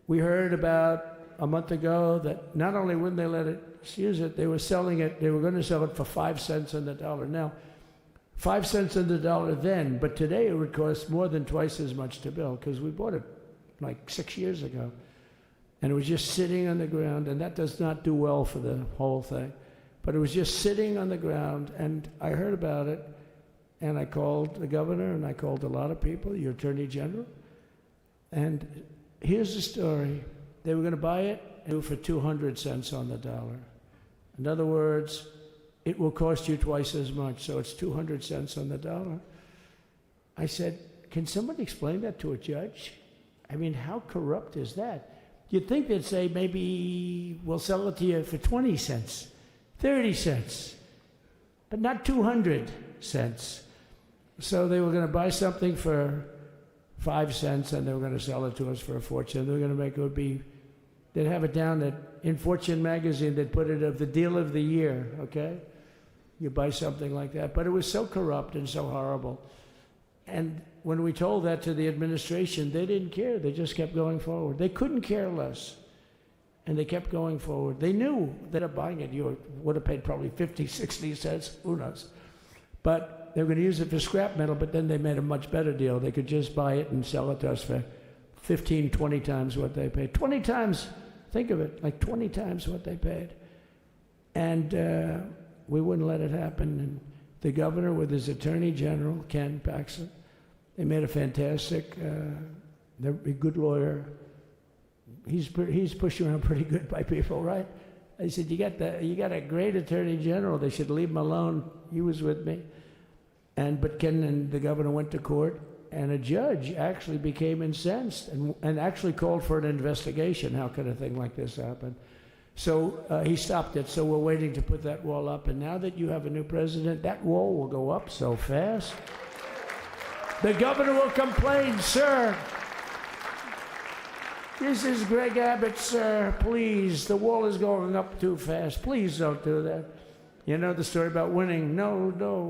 We heard about a month ago that not only wouldn't they let it use it, they were selling it, they were going to sell it for 5 cents on the dollar. Now, 5 cents on the dollar then, but today it would cost more than twice as much to build because we bought it like 6 years ago. And it was just sitting on the ground, and that does not do well for the whole thing. But it was just sitting on the ground, and I heard about it, and I called the governor, and I called a lot of people, your attorney general. And here's the story. They were going to buy it and do it for 200 cents on the dollar. In other words, it will cost you twice as much, so it's 200 cents on the dollar. I said, can somebody explain that to a judge? I mean, how corrupt is that? You'd think they'd say, maybe we'll sell it to you for 20 cents, 30 cents, but not 200 cents. So they were going to buy something for 5 cents, and they were going to sell it to us for a fortune. They were going to make it would be, they'd have it down that in Fortune magazine, they'd put it of the deal of the year, okay? You buy something like that. But it was so corrupt and so horrible. And when we told that to the administration, they didn't care. They just kept going forward. They couldn't care less. And they kept going forward. They knew that buying it, you would have paid probably 50, 60 cents, who knows. But they were going to use it for scrap metal, but then they made a much better deal. They could just buy it and sell it to us for 15, 20 times what they paid. 20 times, think of it, like 20 times what they paid. And we wouldn't let it happen. And the governor with his attorney general, Ken Paxton, they made a fantastic, they're a good lawyer. He's pushed around pretty good by people, right? I said, you got a great attorney general. They should leave him alone. He was with me. But Ken and the governor went to court, and a judge actually became incensed and actually called for an investigation. How could a thing like this happen? So he stopped it. So we're waiting to put that wall up. And now that you have a new president, that wall will go up so fast. The governor will complain, sir. This is Greg Abbott, sir. Please, the wall is going up too fast. Please don't do that. You know the story about winning. No,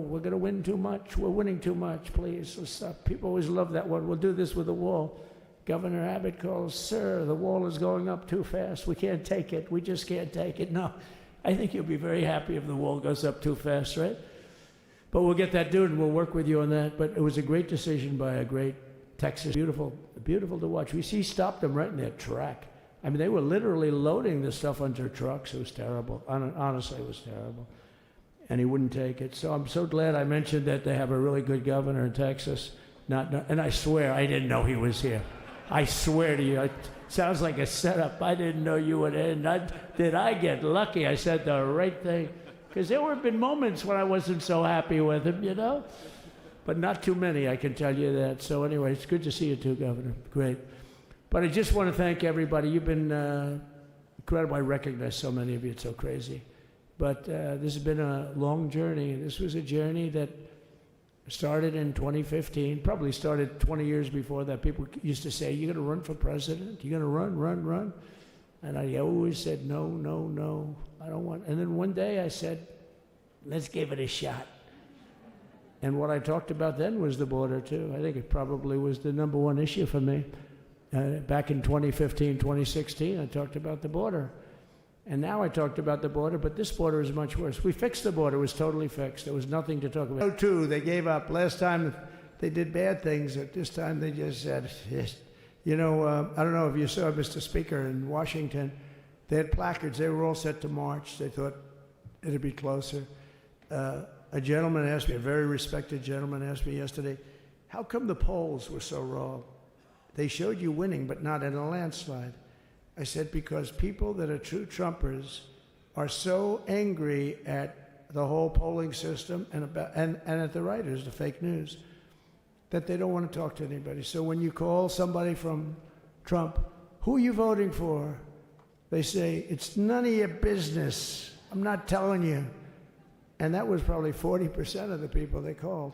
we're going to win too much. We're winning too much. Please, let's stop. People always love that one. We'll do this with the wall. Governor Abbott calls, sir, the wall is going up too fast. We can't take it. We just can't take it. No, I think you'll be very happy if the wall goes up too fast, right? But we'll get that done, and we'll work with you on that. But it was a great decision by a great Texas. Beautiful, beautiful to watch. He stopped them right in their track. I mean, they were literally loading this stuff onto trucks. It was terrible. Honestly, it was terrible. And he wouldn't take it. So I'm so glad I mentioned that they have a really good governor in Texas. And I swear, I didn't know he was here. I swear to you, it sounds like a setup. I didn't know you would end. Did I get lucky? I said the right thing. Because there have been moments when I wasn't so happy with him, you know? But not too many, I can tell you that. So anyway, it's good to see you too, Governor. Great. But I just want to thank everybody. You've been incredible. I recognize so many of you. It's so crazy. But this has been a long journey. This was a journey that started in 2015, probably started 20 years before that. People used to say, you're going to run for president? You're going to run? And I always said, no, I don't want. And then one day I said, let's give it a shot. And what I talked about then was the border, too. I think it probably was the number one issue for me. Back in 2015, 2016, I talked about the border. And now I talked about the border, but this border is much worse. We fixed the border. It was totally fixed. There was nothing to talk about. Oh, too, they gave up. Last time they did bad things. At this time they just said, yes. You know, I don't know if you saw, Mr. Speaker, in Washington, they had placards. They were all set to march. They thought it'd be closer. A gentleman asked me, a very respected gentleman asked me yesterday, how come the polls were so wrong? They showed you winning, but not in a landslide. I said, because people that are true Trumpers are so angry at the whole polling system and at the writers, the fake news, that they don't want to talk to anybody. So when you call somebody from Trump, who are you voting for? They say, it's none of your business. I'm not telling you. And that was probably 40% of the people they called.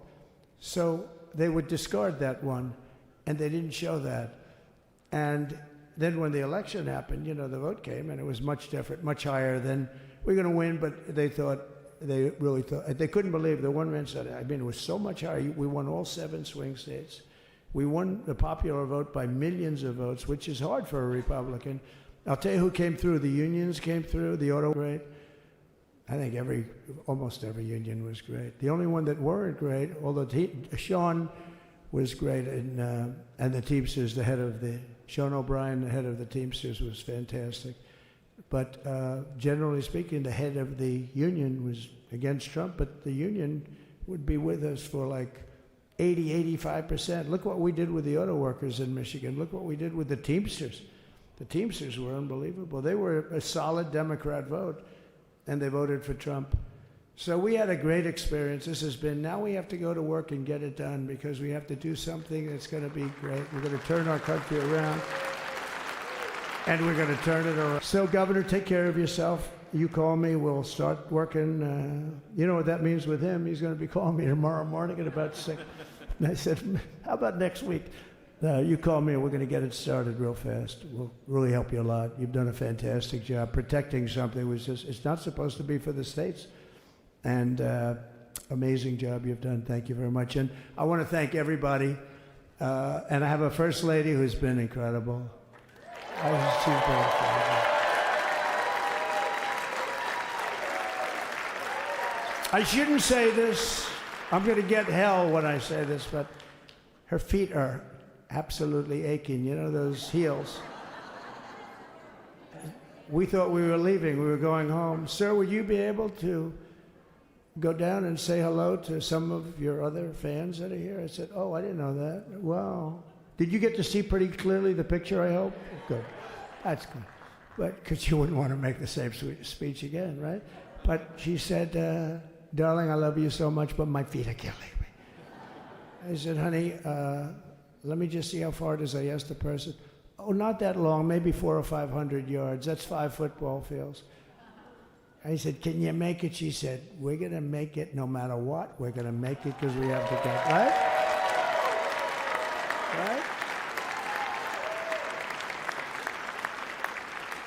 So they would discard that one, and they didn't show that. And then when the election happened, you know, the vote came, and it was much different, much higher than, we're going to win, but they really thought, they couldn't believe, the one man said, I mean, it was so much higher. We won all 7 swing states. We won the popular vote by millions of votes, which is hard for a Republican. I'll tell you who came through. The unions came through, the auto great. I think almost every union was great. The only one that weren't great, although Sean was great, and the Teamsters, Sean O'Brien, the head of the Teamsters, was fantastic. But generally speaking, the head of the union was against Trump, but the union would be with us for like 85%. Look what we did with the auto workers in Michigan. Look what we did with the Teamsters. The Teamsters were unbelievable. They were a solid Democrat vote, and they voted for Trump. So we had a great experience. Now we have to go to work and get it done, because we have to do something that's going to be great. We're going to turn our country around, and we're going to turn it around. So, Governor, take care of yourself. You call me, we'll start working. You know what that means with him? He's going to be calling me tomorrow morning at about 6. And I said, how about next week? You call me and we're going to get it started real fast. We'll really help you a lot. You've done a fantastic job protecting something which it's not supposed to be for the states. And amazing job you've done. Thank you very much. And I want to thank everybody. And I have a First Lady who's been incredible. She's been incredible. I shouldn't say this. I'm going to get hell when I say this, but her feet are absolutely aching. You know, those heels. We thought we were leaving. We were going home. Sir, would you be able to go down and say hello to some of your other fans that are here? I said, oh, I didn't know that. Wow. Did you get to see pretty clearly the picture, I hope? Good. That's good. But because you wouldn't want to make the same speech again, right? But she said, darling, I love you so much, but my feet are killing me. I said, honey, let me just see how far it is. I asked the person. Oh, not that long, maybe 400 or 500 yards. That's 5 football fields. I said, can you make it? She said, we're going to make it no matter what. We're going to make it because we have to get, right? Right?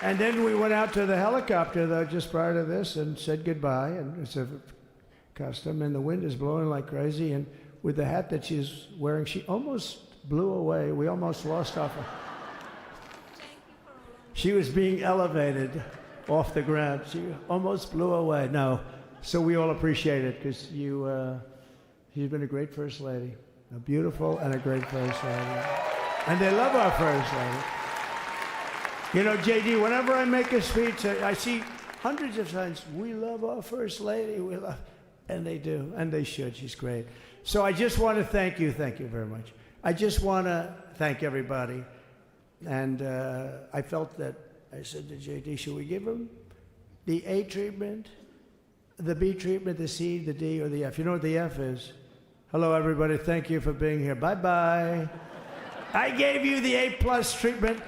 And then we went out to the helicopter, though, just prior to this, and said goodbye. And it's a custom, and the wind is blowing like crazy. And with the hat that she's wearing, she almost blew away. We almost lost off her. She was being elevated off the ground. She almost blew away. No, so we all appreciate it, because she's been a great First Lady, a beautiful and a great First Lady. And they love our First Lady. You know, JD, whenever I make a speech, I see hundreds of times, we love our First Lady, we love, and they do, and they should. She's great. So I just want to thank you very much. I just want to thank everybody. And I felt that, I said to JD, should we give him the A treatment, the B treatment, the C, the D, or the F? You know what the F is? Hello, everybody. Thank you for being here. Bye-bye. I gave you the A+ treatment.